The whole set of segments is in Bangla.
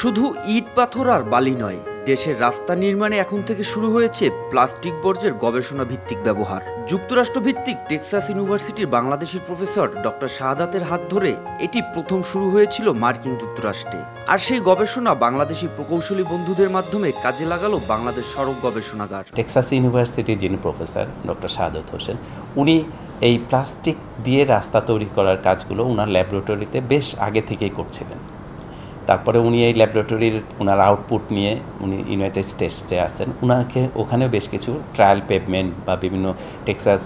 শুধু ইট পাথর আর বালি নয়, দেশের রাস্তা নির্মাণে এখন থেকে শুরু হয়েছে প্লাস্টিক বর্জ্যের গবেষণা ভিত্তিক ব্যবহার। যুক্তরাষ্ট্র ভিত্তিক টেক্সাস ইউনিভার্সিটির বাংলাদেশি প্রফেসর ডক্টর শাহাদাতের হাত ধরে এটি প্রথম শুরু হয়েছিল মার্কিন যুক্তরাষ্ট্রে। আর সেই গবেষণা বাংলাদেশি প্রকৌশলী বন্ধুদের মাধ্যমে কাজে লাগালো বাংলাদেশ সড়ক গবেষণাগার। টেক্সাস ইউনিভার্সিটির যিনি প্রফেসর ডক্টর শাহাদাত হোসেন, উনি এই প্লাস্টিক দিয়ে রাস্তা তৈরি করার কাজগুলো ওনার ল্যাবরেটরিতে বেশ আগে থেকেই করছিলেন। তারপরে উনি এই ল্যাবরেটরির ওনার আউটপুট নিয়ে উনি ইউনাইটেড স্টেটসে আসেন। ওখানেও বেশ কিছু ট্রায়াল পেভমেন্ট বা বিভিন্ন টেক্সাস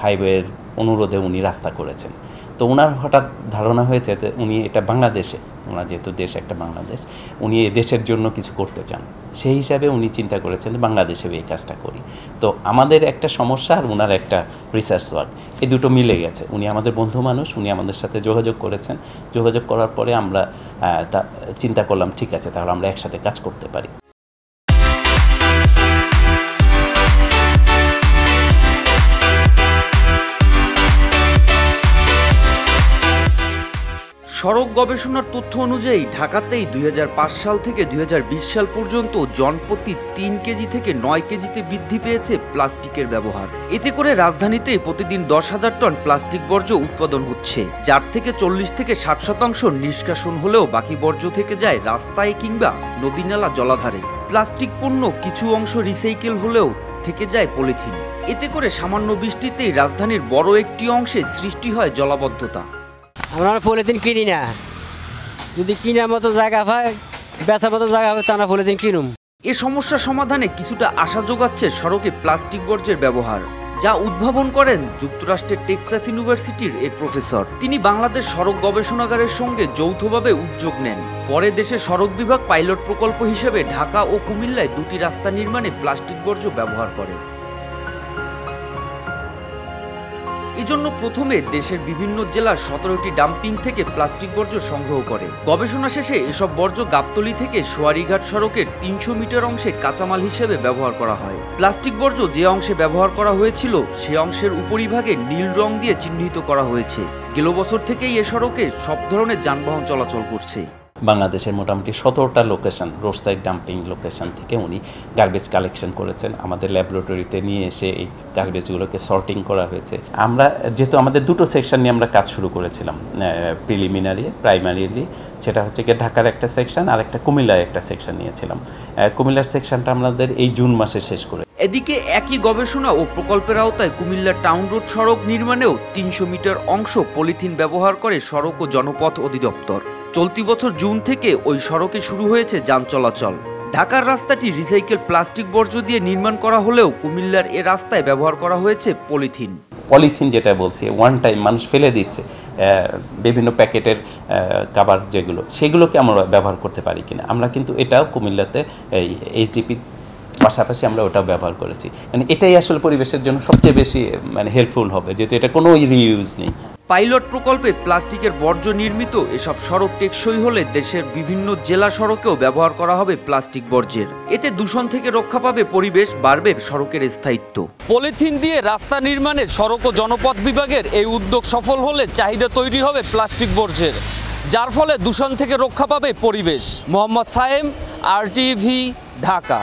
হাইওয়ের অনুরোধে উনি রাস্তা করেছেন। তো ওনার হঠাৎ ধারণা হয়েছে যে উনি এটা বাংলাদেশে, ওনার যেহেতু দেশ একটা বাংলাদেশ, উনি এই দেশের জন্য কিছু করতে চান। সেই হিসাবে উনি চিন্তা করেছেন যে বাংলাদেশেও এই কাজটা করি। তো আমাদের একটা সমস্যা আর ওনার একটা রিসার্চ ওয়ার্ক, এই দুটো মিলে গেছে। উনি আমাদের বন্ধু মানুষ, উনি আমাদের সাথে যোগাযোগ করেছেন। যোগাযোগ করার পরে আমরা চিন্তা করলাম ঠিক আছে, তাহলে আমরা একসাথে কাজ করতে পারি। সড়ক গবেষণার তথ্য অনুযায়ী ঢাকাতেই 2005 সাল থেকে 2020 সাল পর্যন্ত জনপ্রতি 3 কেজি থেকে 9 কেজিতে বৃদ্ধি পেয়েছে প্লাস্টিকের ব্যবহার। এতে করে রাজধানীতে প্রতিদিন 10,000 টন প্লাস্টিক বর্জ্য উৎপাদন হচ্ছে, যার থেকে 40 থেকে 60% নিষ্কাশন হলেও বাকি বর্জ্য থেকে যায় রাস্তায় কিংবা নদী নালা জলাধারে। প্লাস্টিক পণ্য কিছু অংশ রিসাইকেল হলেও থেকে যায় পলিথিন। এতে করে সামান্য বৃষ্টিতেই রাজধানীর বড় একটি অংশে সৃষ্টি হয় জলাবদ্ধতা। আমরা পলিথিন কিনি না, যদি কেনার মতো জায়গা হয়, বেচার মতো জায়গা হবে, তা না পলিথিন কিনুম। এ সমস্যা সমাধানে কিছুটা আশা যোগাচ্ছে সড়কে প্লাস্টিক বর্জ্যের ব্যবহার, যা উদ্ভাবন করেন যুক্তরাষ্ট্রের টেক্সাস ইউনিভার্সিটির এই প্রফেসর। তিনি বাংলাদেশ সড়ক গবেষণাগারের সঙ্গে যৌথভাবে উদ্যোগ নেন। পরে দেশের সড়ক বিভাগ পাইলট প্রকল্প হিসেবে ঢাকা ও কুমিল্লায় 2টি রাস্তা নির্মাণে প্লাস্টিক বর্জ্য ব্যবহার করে। এজন্য প্রথমে দেশের বিভিন্ন জেলার 17টি ডাম্পিং থেকে প্লাস্টিক বর্জ্য সংগ্রহ করে। গবেষণা শেষে এসব বর্জ্য গাবতলী থেকে সোয়ারীঘাট সড়কের 300 মিটার অংশে কাঁচামাল হিসেবে ব্যবহার করা হয়। প্লাস্টিক বর্জ্য যে অংশে ব্যবহার করা হয়েছিল সে অংশের উপরিভাগে নীল রং দিয়ে চিহ্নিত করা হয়েছে। গেল বছর থেকেই এ সড়কে সব ধরনের যানবাহন চলাচল করছে। বাংলাদেশের মোটামুটি 17টা location, road side dumping location থেকে উনি গার্বেজ কালেকশন করেছেন। আমাদের ল্যাবরেটরিতে নিয়ে এসে এই গার্বেজগুলোকে সর্টিং করা হয়েছে। আমরা যেহেতু আমাদের দুটো সেকশন নিয়ে আমরা কাজ শুরু করেছিলাম প্রাইমারিলি, সেটা হচ্ছে কি ঢাকার একটা সেকশন আর একটা কুমিল্লার একটা সেকশন নিয়েছিলাম। কুমিল্লার সেকশনটা আমাদের এই জুন মাসে শেষ করে। এদিকে একই গবেষণা ও প্রকল্পের আওতায় কুমিল্লার টাউন রোড সড়ক নির্মাণেও 300 মিটার অংশ পলিথিন ব্যবহার করে সড়ক ও জনপথ অধিদপ্তর। চলতি বছর জুন থেকে ওই সড়কে শুরু হয়েছে যান চলাচল। ঢাকার রাস্তাটি রিসাইকেল প্লাস্টিক বর্জ্য দিয়ে নির্মাণ করা হলেও কুমিল্লার এ রাস্তায় ব্যবহার করা হয়েছে পলিথিন। যেটা বলছি ওয়ান টাইম মানুষ ফেলে দিচ্ছে, বিভিন্ন প্যাকেটের কাভার সেগুলোকে আমরা ব্যবহার করতে পারি কিনা। আমরা কিন্তু এটাও কুমিল্লাতে এই HDP পাশাপাশি আমরা ওটাও ব্যবহার করেছি। মানে এটাই আসলে পরিবেশের জন্য সবচেয়ে বেশি হেল্পফুল হবে, যেহেতু এটা কোনো রিইউজ নেই। পাইলট প্রকল্পে প্লাস্টিকের বর্জ্য নির্মিত এসব সড়ক টেকসই হলে দেশের বিভিন্ন জেলা সড়কেও ব্যবহার করা হবে প্লাস্টিক বর্জ্যের। এতে দূষণ থেকে রক্ষা পাবে পরিবেশ, বাড়বে সড়কের স্থায়িত্ব। পলিথিন দিয়ে রাস্তা নির্মাণে সড়ক ও জনপথ বিভাগের এই উদ্যোগ সফল হলে চাহিদা তৈরি হবে প্লাস্টিক বর্জ্যের, যার ফলে দূষণ থেকে রক্ষা পাবে পরিবেশ। মোহাম্মদ সায়েম, RTV, ঢাকা।